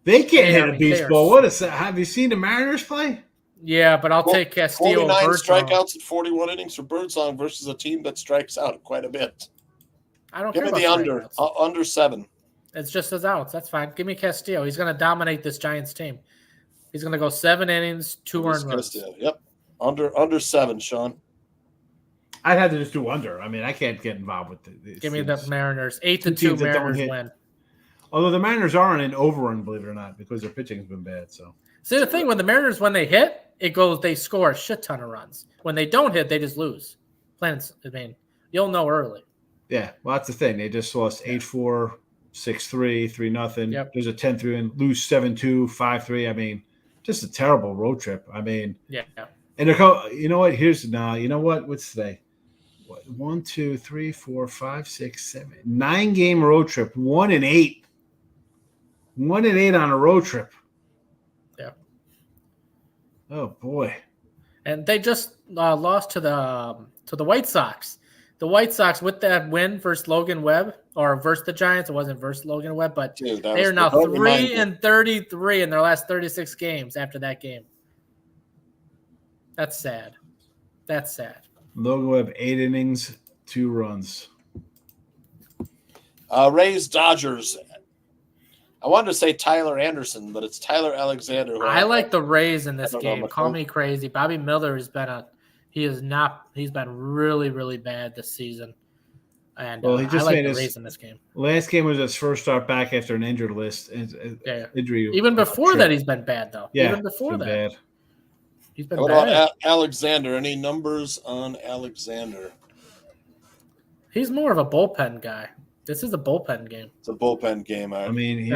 They can't hit a beach ball. What is that? Have you seen the Mariners play? Yeah, but I'll take Castillo. 49 strikeouts in 41 innings for Birdsong versus a team that strikes out quite a bit. I don't Give care me the under 7. It's just his outs. That's fine. Give me Castillo. He's going to dominate this Giants team. He's going to go 7 innings, 2 earned runs. Yep. Under 7, Sean. I'd have to just do under. I mean, I can't get involved with this. Give me the Mariners. 8-2 Mariners win. Although the Mariners are on an overrun, believe it or not, because their pitching has been bad. So See, the thing with the Mariners, when they hit, they score a shit ton of runs. When they don't hit, they just lose. You'll know early. Yeah, well, that's the thing. They just lost 8-4, 6-3, 3-0. Yep. There's a 10-3 and lose 7-2, 5-3. I mean, just a terrible road trip. I mean, yeah. And you know what? You know what? What's today? 1, 2, 3, 4, 5, 6, 7, 9-game road trip. 1-8. 1-8 on a road trip. Yeah. Oh boy. And they just lost to the White Sox. The White Sox, with that win versus Logan Webb, or versus the Giants, it wasn't versus Logan Webb, but they are now 3-33 in their last 36 games after that game. That's sad. Logan Webb, 8 innings, 2 runs. Rays Dodgers. I wanted to say Tyler Anderson, but it's Tyler Alexander. I like the Rays in this game. Call me crazy. Bobby Miller has been he's been really, really bad this season. And he just I like the Rays in this game. Last game was his first start back after an injured list. Injury. Even before that, he's been bad, though. Yeah, even before that. Bad. He's been bad. What about Alexander? Any numbers on Alexander? He's more of a bullpen guy. This is a bullpen game. It's a bullpen game. I mean,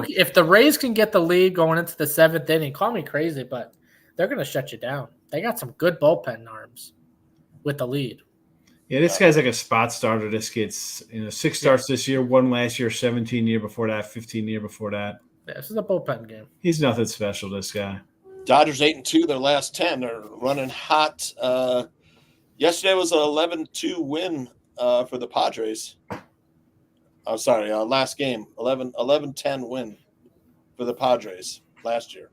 if the Rays can get the lead going into the 7th inning, call me crazy, but they're going to shut you down. They got some good bullpen arms with the lead. Yeah, this guy's like a spot starter. This kid's 6 starts this year, 1 last year, 17 year before that, 15 year before that. Yeah, this is a bullpen game. He's nothing special, this guy. Dodgers 8-2, their last 10. They're running hot. Yesterday was an 11-2 win for the Padres. I'm sorry, last game, 11-10 win for the Padres last year.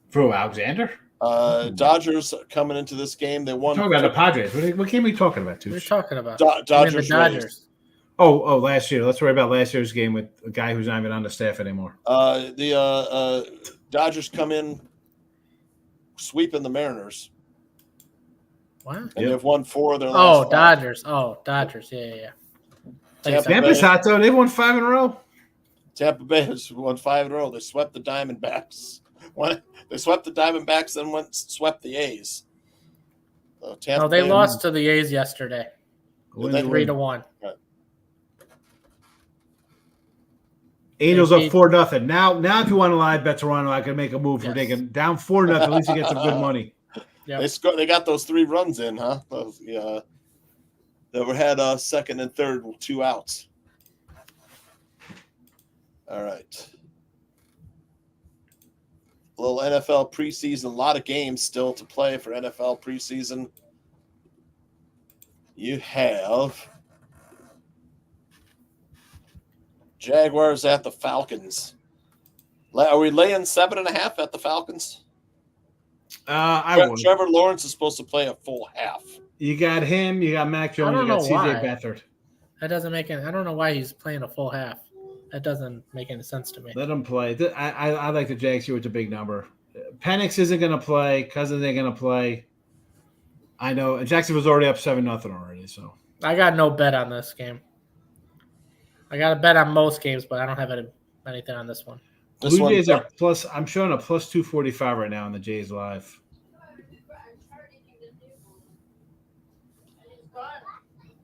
For Alexander? Dodgers coming into this game, they won. Talking about the Padres. What game are we talking about, Tooch? We're talking about Dodgers. The Dodgers. Oh, last year. Let's worry about last year's game with a guy who's not even on the staff anymore. The Dodgers come in sweeping the Mariners. What? And they've won 4 of their last 5. Dodgers. Dodgers. Yeah. Tampa's hot, though. They've won 5 in a row. Tampa Bay has won 5 in a row. They swept the Diamondbacks. They swept the Diamondbacks and swept the A's. So they lost to the A's yesterday. 3-1. Right. Angels up 4-0. Now, if you want to live bet Toronto, I can make a move for taking down 4-0. At least you get some good money. Yep. They got those 3 runs in, huh? They had second and third with 2 outs. All right. A little NFL preseason. A lot of games still to play for NFL preseason. You have Jaguars at the Falcons. Are we laying 7.5 at the Falcons? Trevor Lawrence is supposed to play a full half. You got him. You got Mac Jones. You got CJ Beathard. That doesn't make any. I don't know why he's playing a full half. That doesn't make any sense to me. Let him play. I like the Jags here with a big number. Penix isn't going to play. Cousins ain't going to play. I know. Jackson was already up 7-0 already. So I got no bet on this game. I got a bet on most games, but I don't have anything on this one. Blue Jays are plus. I'm showing a plus 245 right now on the Jays live.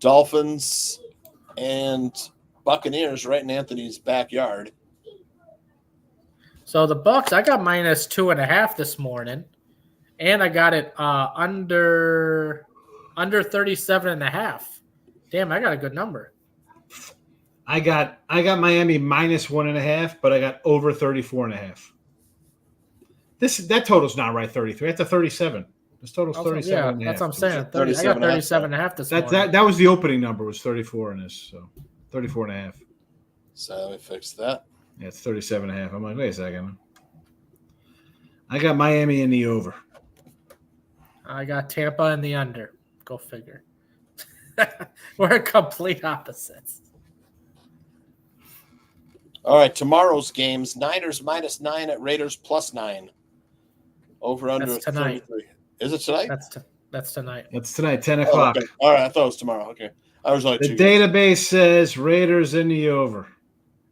Dolphins and Buccaneers right in Anthony's backyard. So the Bucs, I got minus 2.5 this morning, and I got it under 37.5. Damn, I got a good number. I got Miami minus 1.5, but I got over 34.5. That total's not right. 33. That's a 37. This total's 37.5. Yeah, that's what I'm saying. I got 37.5 this morning. That was the opening number. Was 34 in this, so 34.5. So let me fix that. Yeah, it's 37.5. I'm like, wait a second. I got Miami in the over. I got Tampa in the under. Go figure. We're complete opposites. All right, tomorrow's games: Niners -9 at Raiders +9. Over under 33. Is it tonight? That's tonight. That's tonight, 10 o'clock. Okay. All right, I thought it was tomorrow. Okay, I was like the database says Raiders in the over.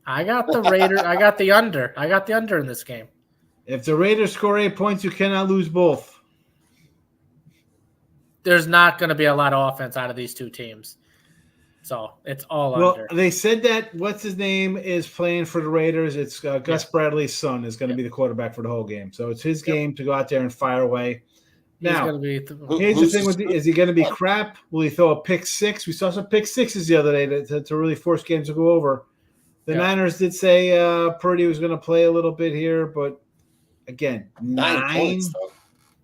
I got the Raiders. I got the under. I got the under in this game. If the Raiders score 8 points, you cannot lose both. There's not going to be a lot of offense out of these two teams. So it's all under. They said that what's his name is playing for the Raiders. It's Gus Bradley's son is going to be the quarterback for the whole game. So it's his game to go out there and fire away. Now, here's the thing: is he going to be crap? Will he throw a pick six? We saw some pick sixes the other day to really force games to go over. The Niners did say Purdy was going to play a little bit here, but again, 9 points.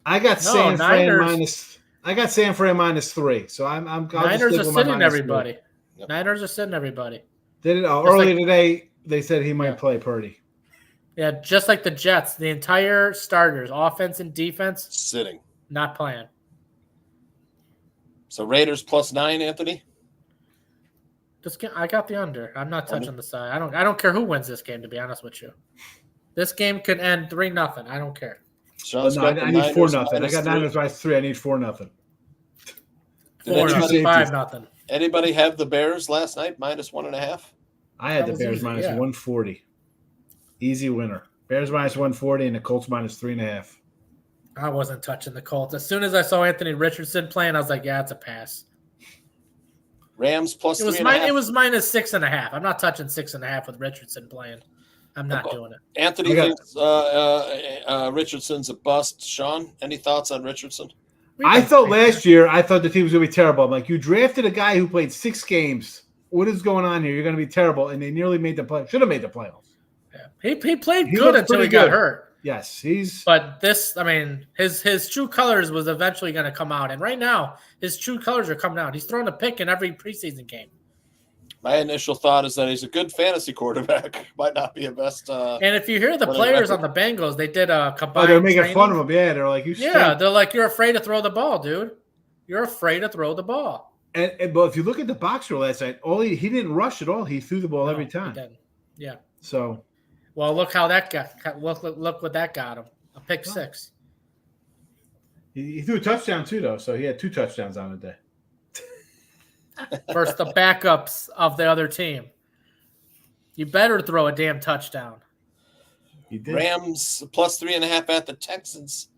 I got San Fran minus. I got San Fran -3, so I'm Niners are sitting everybody. Yep. Niners are sitting everybody. Did it earlier today? They said he might play Purdy. Yeah, just like the Jets, the entire starters, offense and defense, sitting, not playing. So Raiders +9, Anthony. I got the under. I'm not touching the side. I don't care who wins this game. To be honest with you, this game could end 3-0. I don't care. I need 4-0. I got Niners by 3. I need 4-0. 4-0, 5-0. Anybody have the Bears last night -1.5? I had the Bears minus 140. Easy winner. Bears minus 140 and the Colts minus 3.5. I wasn't touching the Colts. As soon as I saw Anthony Richardson playing, I was like, yeah, it's a pass. Rams +3.5. It was -6.5. I'm not touching 6.5 with Richardson playing. I'm not doing it. Anthony thinks Richardson's a bust. Sean, any thoughts on Richardson? I thought last year, the team was going to be terrible. I'm like, you drafted a guy who played 6 games. What is going on here? You're going to be terrible. And they nearly made the play. Should have made the playoffs. Yeah. He played good until he got hurt. Yes, But this, I mean, his true colors was eventually going to come out. And right now, his true colors are coming out. He's throwing a pick in every preseason game. My initial thought is that he's a good fantasy quarterback. Might not be a best. And if you hear the players on the Bengals, they did a combined. They're making fun of him. Yeah, they're like, they're like, you're afraid to throw the ball, dude. You're afraid to throw the ball. But if you look at the box score last night, he didn't rush at all. He threw the ball every time. He didn't. Yeah. So. Well, look how that got. Look what that got him. A pick 6. He threw a touchdown too, though. So he had 2 touchdowns on the day. Versus the backups of the other team. You better throw a damn touchdown. You did. Rams +3.5 at the Texans.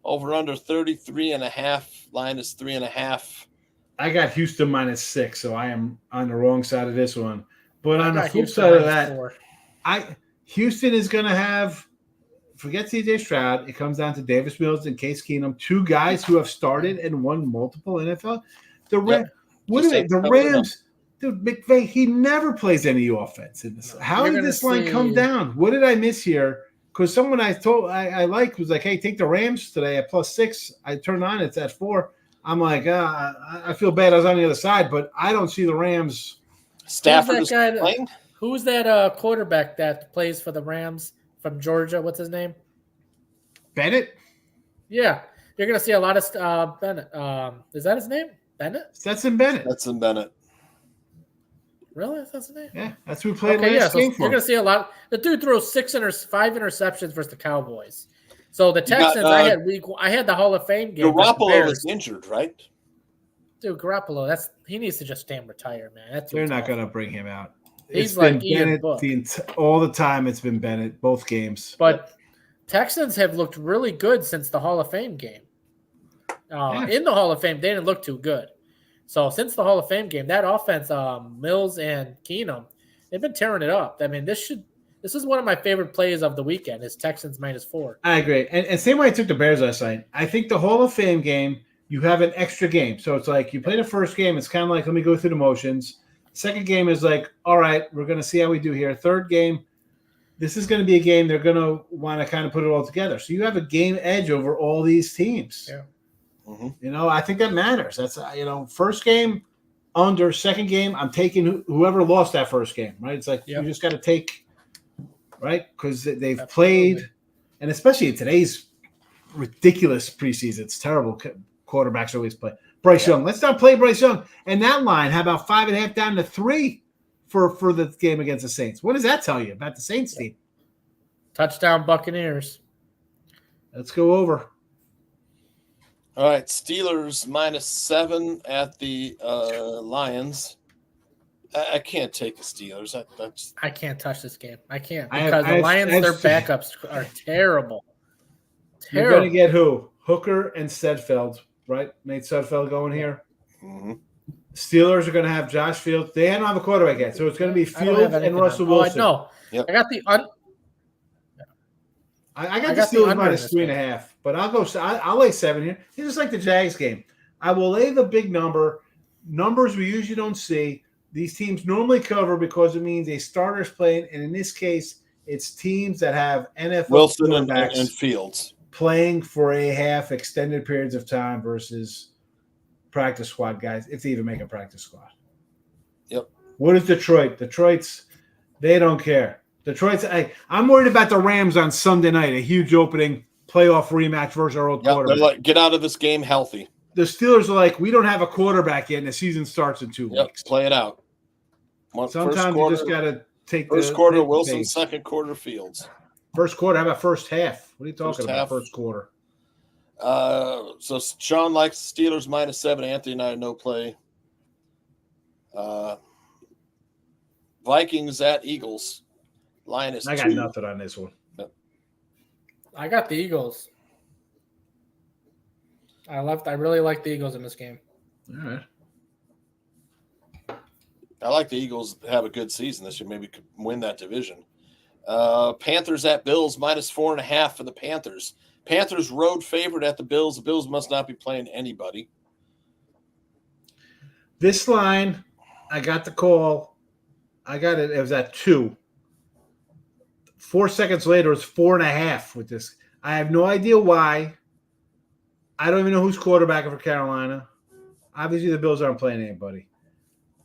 Over under 33.5. Line is 3.5. I got Houston -6, so I am on the wrong side of this one. But on the flip side of that, Houston is going to have. Forget C.J. Stroud. It comes down to Davis Mills and Case Keenum, 2 guys who have started and won multiple NFL. The Rams, dude, McVay, he never plays any offense in this. How did this line come down? What did I miss here? Because someone I liked was like, hey, take the Rams today at +6. I turned on, it's at 4. I'm like, I feel bad I was on the other side, but I don't see the Rams. Stafford is playing? Who's that quarterback that plays for the Rams from Georgia? What's his name? Bennett? Yeah. You're going to see a lot of Bennett. Is that his name? Bennett? Stetson Bennett. Stetson Bennett. Really? That's his name? Yeah, that's who we played last game for. You're going to see a lot. The dude throws 5 interceptions versus the Cowboys. So the Texans, I had the Hall of Fame game. Garoppolo was injured, right? Dude, Garoppolo, he needs to just damn retire, man. They're not going to bring him out. He's like Bennett all the time. It's been Bennett, both games. But Texans have looked really good since the Hall of Fame game. In the Hall of Fame, they didn't look too good. So since the Hall of Fame game, that offense, Mills and Keenum, they've been tearing it up. I mean, this is one of my favorite plays of the weekend is Texans -4. I agree. And same way I took the Bears last night. I think the Hall of Fame game, you have an extra game. So it's like you play the first game, it's kind of like, let me go through the motions. Second game is like, all right, we're going to see how we do here. Third game, this is going to be a game they're going to want to kind of put it all together. So you have a game edge over all these teams. Yeah. Mm-hmm. I think that matters. That's, first game under, second game, I'm taking whoever lost that first game, right? It's like you just got to take, right? Because they've played, and especially in today's ridiculous preseason, it's terrible. Quarterbacks always play. Bryce Young. Let's not play Bryce Young. And that line, how about 5.5 down to 3 for the game against the Saints? What does that tell you about the Saints team? Touchdown Buccaneers. Let's go over. All right, Steelers -7 at the Lions. I can't take the Steelers. I can't touch this game. I can't because the Lions, their backups are terrible. You're going to get who? Hooker and Sedfeld, right? Nate Sedfeld going here. Mm-hmm. Steelers are going to have Josh Fields. They don't have a quarterback yet, so it's going to be Fields and Russell Wilson. No, yep. I got the I got the Steelers minus 3.5, but I'll lay 7 here. It's just like the Jags game. I will lay the big numbers we usually don't see. These teams normally cover because it means a starter's playing, and in this case, it's teams that have NFL Wilson and Fields playing for a half extended periods of time versus practice squad guys, if they even make a practice squad. Yep. What is Detroit? They don't care. I'm worried about the Rams on Sunday night, a huge opening playoff rematch versus our old quarterback. They're like, get out of this game healthy. The Steelers are like, we don't have a quarterback yet, and the season starts in 2 weeks. Play it out. Sometimes you just got to take first quarter Wilson, second quarter Fields. First quarter, how about first half? What are you talking about? First quarter. So Sean likes Steelers minus 7. Anthony and I no play. Vikings at Eagles. Linus. I got nothing on this one. Yep. I got the Eagles. I really like the Eagles in this game. All right. I like the Eagles to have a good season this year. Maybe could win that division. Panthers at Bills minus 4.5 for the Panthers. Panthers road favorite at the Bills. The Bills must not be playing anybody. This line, I got the call. I got it. It was at 2. 4 seconds later, it's 4.5 with this. I have no idea why. I don't even know who's quarterbacking for Carolina. Obviously, the Bills aren't playing anybody.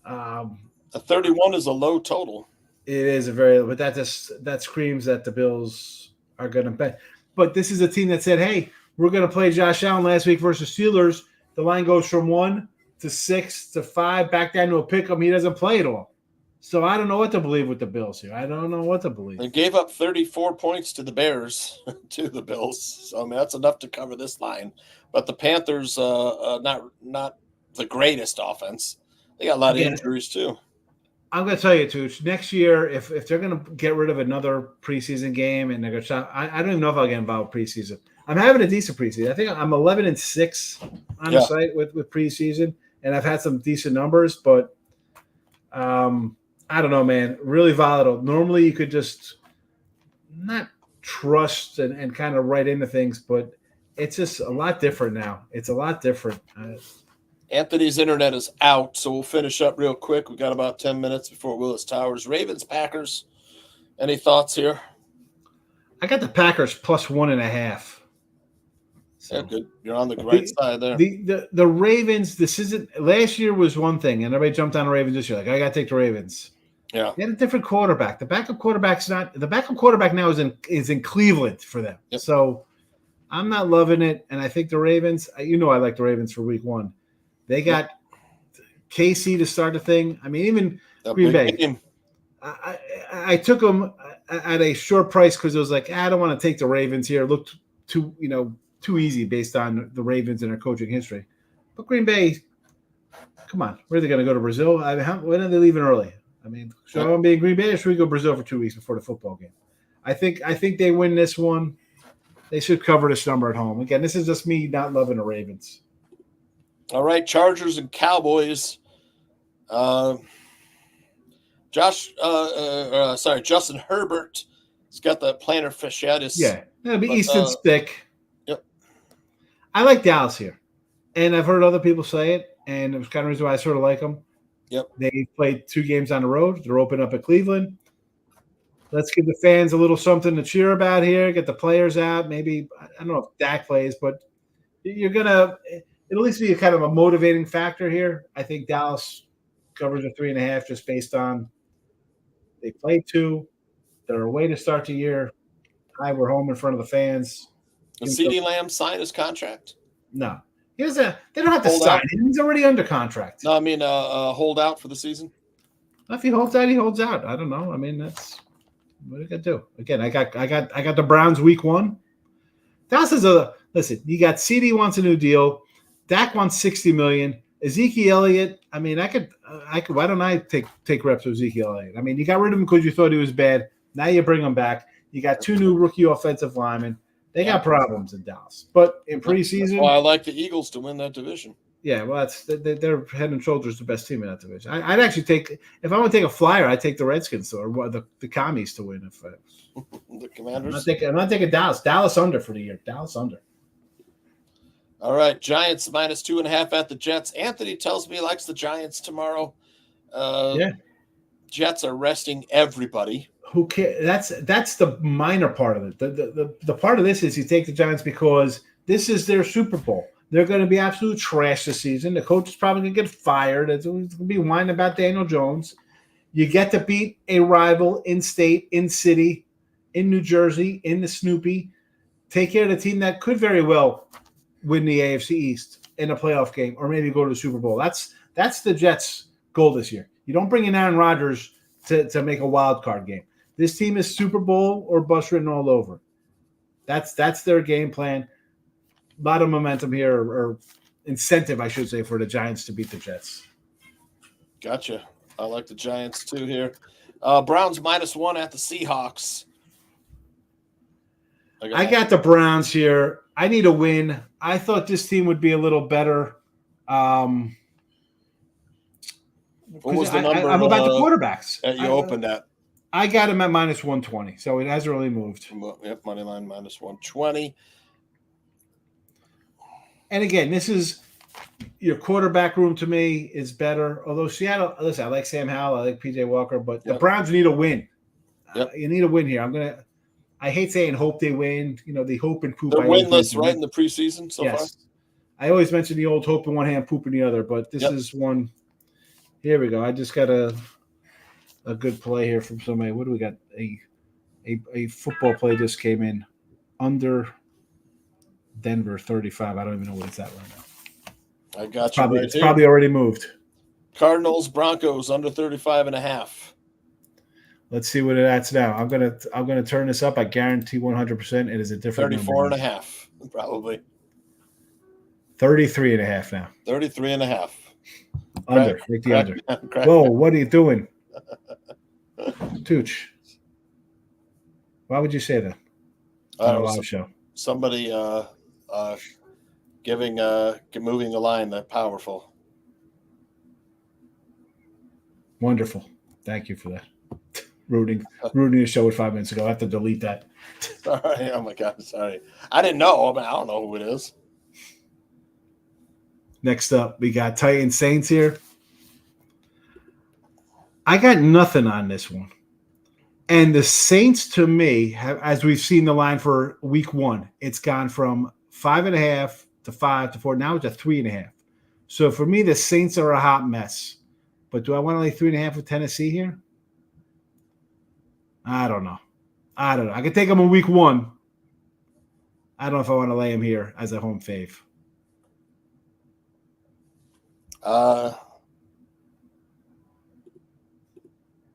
A 31 is a low total. It is but that screams that the Bills are going to bet. But this is a team that said, "Hey, we're going to play Josh Allen last week versus Steelers." The line goes from 1 to 6 to 5, back down to a pick 'em. He doesn't play at all. So I don't know what to believe with the Bills here. I don't know what to believe. They gave up 34 points to the Bears, to the Bills. So I mean, that's enough to cover this line. But the Panthers, not the greatest offense. They got a lot of injuries too. I'm going to tell you, Tooch, next year, if they're going to get rid of another preseason game and they're going to I don't even know if I'll get involved with preseason. I'm having a decent preseason. I think I'm 11-6 on the site with preseason, and I've had some decent numbers, but I don't know, man. Really volatile. Normally you could just not trust and kind of write into things, but it's just a lot different now. It's a lot different. Anthony's internet is out, so we'll finish up real quick. We got about 10 minutes before Willis Towers. Ravens, Packers. Any thoughts here? I got the Packers plus 1.5. So, yeah, good. You're on the right side there. The Ravens, this isn't – last year was one thing, and everybody jumped on the Ravens this year. Like, I got to take the Ravens. Yeah. They had a different quarterback. The backup quarterback's not – the backup quarterback now is in Cleveland for them. Yep. So I'm not loving it, and I think the Ravens – I like the Ravens for week 1. They got KC to start the thing. I mean, even Green Bay. I took them at a short price because it was like, I don't want to take the Ravens here. It looked too easy based on the Ravens and their coaching history. But Green Bay, come on, where are they going to go to Brazil? When are they leaving early? I mean, should I want to be in Green Bay or should we go Brazil for 2 weeks before the football game? I think they win this one. They should cover this number at home. Again, this is just me not loving the Ravens. All right, Chargers and Cowboys. Justin Herbert has got the plantar fasciitis. Yeah, that'll be Easton Stick. Yep. I like Dallas here, and I've heard other people say it, and it was kind of the reason why I sort of like them. Yep. They played 2 games on the road. They're open up at Cleveland. Let's give the fans a little something to cheer about here. Get the players out. Maybe I don't know if Dak plays, but you're gonna. It'll at least be a kind of a motivating factor here. I think Dallas covers a 3.5 just based on they played 2. They're away to start the year. We're home in front of the fans. Does CeeDee Lamb sign his contract? No. They don't have to sign him. He's already under contract. No, I mean hold out for the season. If he holds out, he holds out. I don't know. I mean, that's what are you gonna do? Again, I got the Browns week 1. Dallas is listen. You got CD wants a new deal. Dak wants $60 million. Ezekiel Elliott. I mean, I could. Why don't I take reps with Ezekiel Elliott? I mean, you got rid of him because you thought he was bad. Now you bring him back. You got 2 new rookie offensive linemen. They got problems in Dallas. But in preseason, well, I like the Eagles to win that division. Yeah, well, they're head and shoulders the best team in that division. I'd actually take, if I want to take a flyer, I'd take the Redskins or the Commies to win. If the Commanders, I'm not taking Dallas. Dallas under for the year. Dallas under. All right, Giants -2.5 at the Jets. Anthony tells me he likes the Giants tomorrow. Yeah, Jets are resting everybody. Who cares? That's the minor part of it. The part of this is you take the Giants because this is their Super Bowl. They're going to be absolute trash this season. The coach is probably going to get fired. It's going to be whining about Daniel Jones. You get to beat a rival in state, in city, in New Jersey, in the Snoopy. Take care of the team that could very well win the AFC East in a playoff game or maybe go to the Super Bowl. That's the Jets' goal this year. You don't bring in Aaron Rodgers to make a wild card game. This team is Super Bowl or bust written all over. That's their game plan. A lot of momentum here, or incentive, I should say, for the Giants to beat the Jets. Gotcha. I like the Giants too here. Browns -1 at the Seahawks. I got the Browns here. I need a win. I thought this team would be a little better. What was the number? I'm about the quarterbacks. That you opened at. I got him at -120, so it hasn't really moved. Yep, money line -120. And again, this is your quarterback room to me is better. Although Seattle, listen, I like Sam Howell, I like PJ Walker, but the Browns need a win. Yep. You need a win here. I hate saying hope they win. You know, the hope and poop. They're winless, right, in the preseason so far. I always mention the old hope in one hand, poop in the other, but this is one. Here we go. I just got a good play here from somebody. What do we got? A football play just came in under Denver 35. I don't even know what it's at right now. I got you. It's probably already moved. Cardinals, Broncos under 35.5. Let's see what it's now. I'm gonna turn this up. I guarantee 100% it is a different 34.5, probably. 33.5 now. 33.5. Under. Make the under. Whoa, what are you doing? Tooch. Why would you say that? On a live show. Somebody moving the line that powerful. Wonderful. Thank you for that. Ruining the show with 5 minutes ago. I have to delete that. Sorry. Oh my God. Sorry. I didn't know. I don't know who it is. Next up, we got Titans Saints here. I got nothing on this one. And the Saints, to me, as we've seen the line for week 1, it's gone from 5.5 to 5 to 4. Now it's a 3.5. So for me, the Saints are a hot mess. But do I want to lay 3.5 with Tennessee here? I don't know. I could take them in week 1. I don't know if I want to lay them here as a home fave.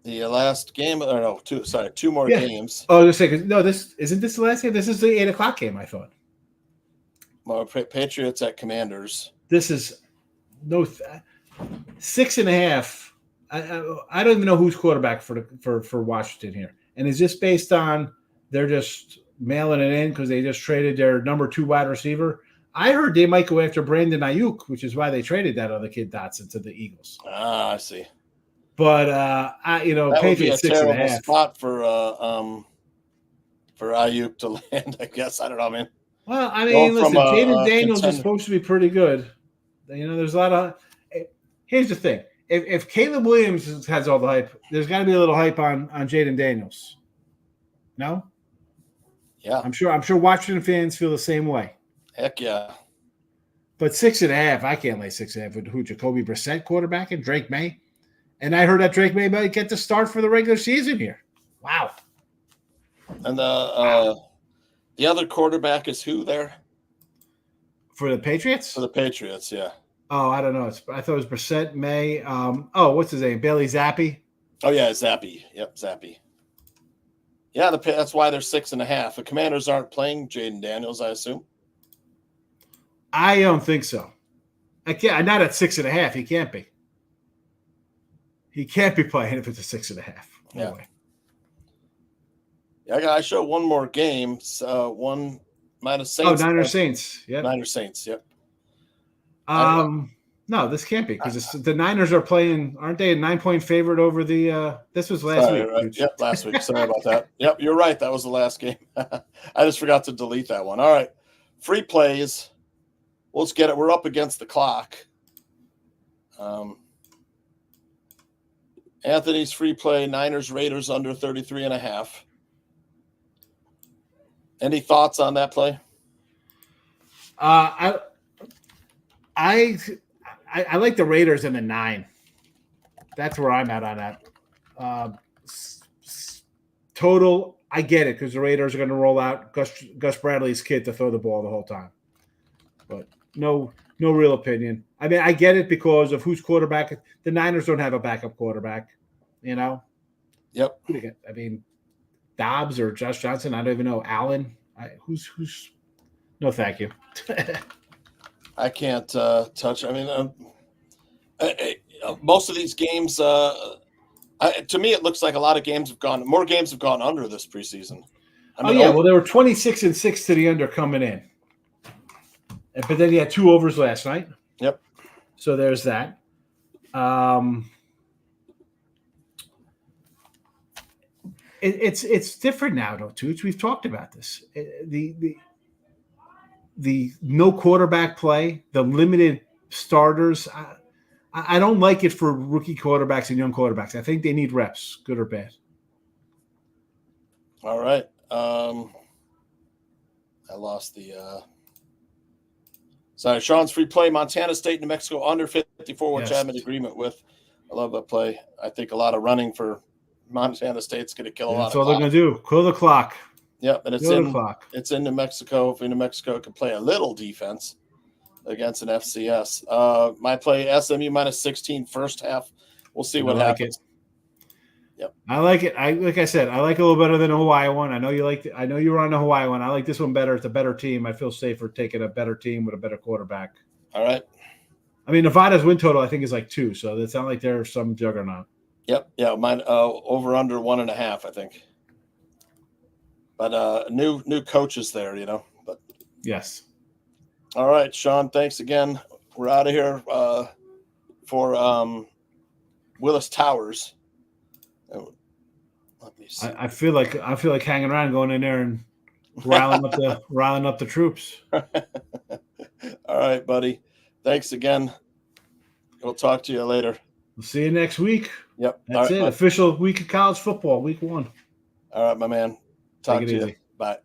The last game, or no, two more games. Oh, just say no. Isn't this the last game? This is the 8:00 game. I thought. Well, Patriots at Commanders. This is 6.5. I don't even know who's quarterback for Washington here, and is this based on they're just mailing it in because they just traded their number 2 wide receiver? I heard they might go after Brandon Ayuk, which is why they traded that other kid Dotson to the Eagles. Ah, I see. But that Patriots would be a terrible 6.5 spot for Ayuk to land. I guess I don't know, man. Well, I mean, listen, Jaden Daniels is supposed to be pretty good. You know, there's a lot of. Here's the thing: if Caleb Williams has all the hype, there's got to be a little hype on Jaden Daniels. No. Yeah, I'm sure Washington fans feel the same way. Heck yeah. But 6.5, I can't lay 6.5 with who? Jacoby Brissett quarterback and Drake May. And I heard that Drake May might get the start for the regular season here. Wow. And the other quarterback is who there? For the Patriots? For the Patriots, yeah. Oh, I don't know. I thought it was Brissett, May. What's his name? Bailey Zappi? Oh, yeah, Zappi. Yep, Zappi. Yeah, that's why they're 6.5. The Commanders aren't playing Jaden Daniels, I assume. I don't think so. Not at 6.5. He can't be. He can't be playing if it's a 6.5. No way. Yeah, I show one more game. One minus Saints. Oh, Niners Saints. Yeah. Niners Saints. Yep. No, this can't be because the Niners are playing. Aren't they a 9-point favorite over the? This was last week. Right. Yep, last week. Sorry about that. Yep, you're right. That was the last game. I just forgot to delete that one. All right, free plays. Let's get it. We're up against the clock. Anthony's free play, Niners Raiders under 33.5. Any thoughts on that play? I like the Raiders in the 9. That's where I'm at on that. Total, I get it because the Raiders are going to roll out Gus Bradley's kid to throw the ball the whole time. But no real opinion. I mean, I get it because of who's quarterback. The Niners don't have a backup quarterback, you know? Yep. I mean, Dobbs or Josh Johnson, I don't even know. Allen. Who's no, thank you. I can't touch. I mean, most of these games, to me, it looks like a lot of games have gone. More games have gone under this preseason. I mean, well, they were 26-6 to the under coming in, but then you had 2 overs last night. Yep. So there's that. It's different now, though, Tooch. We've talked about this. The no quarterback play, the limited starters. I don't like it for rookie quarterbacks and young quarterbacks. I think they need reps, good or bad. All right. I lost the sorry, Sean's free play, Montana State, New Mexico under 54, which I'm in agreement with. I love that play. I think a lot of running for Montana State's going to kill a lot. That's all they're going to do. Kill the clock. Yep, and it's in New Mexico. If New Mexico can play a little defense against an FCS. My play, SMU minus 16 first half. We'll see what happens. Yep. I like it. Like I said, I like it a little better than the Hawaii one. I know you liked it. I know you were on the Hawaii one. I like this one better. It's a better team. I feel safer taking a better team with a better quarterback. All right. I mean, Nevada's win total, I think, is like 2, so it's not like they're some juggernaut. Yep. Yeah. Mine over under 1.5, I think. But new coaches there, you know. But yes. All right, Sean. Thanks again. We're out of here for Willis Towers. Let me see. I feel like hanging around, going in there and riling up the troops. All right, buddy. Thanks again. We'll talk to you later. We'll see you next week. Yep. That's it. Official week of college football, week 1. All right, my man. Talk to you. Bye.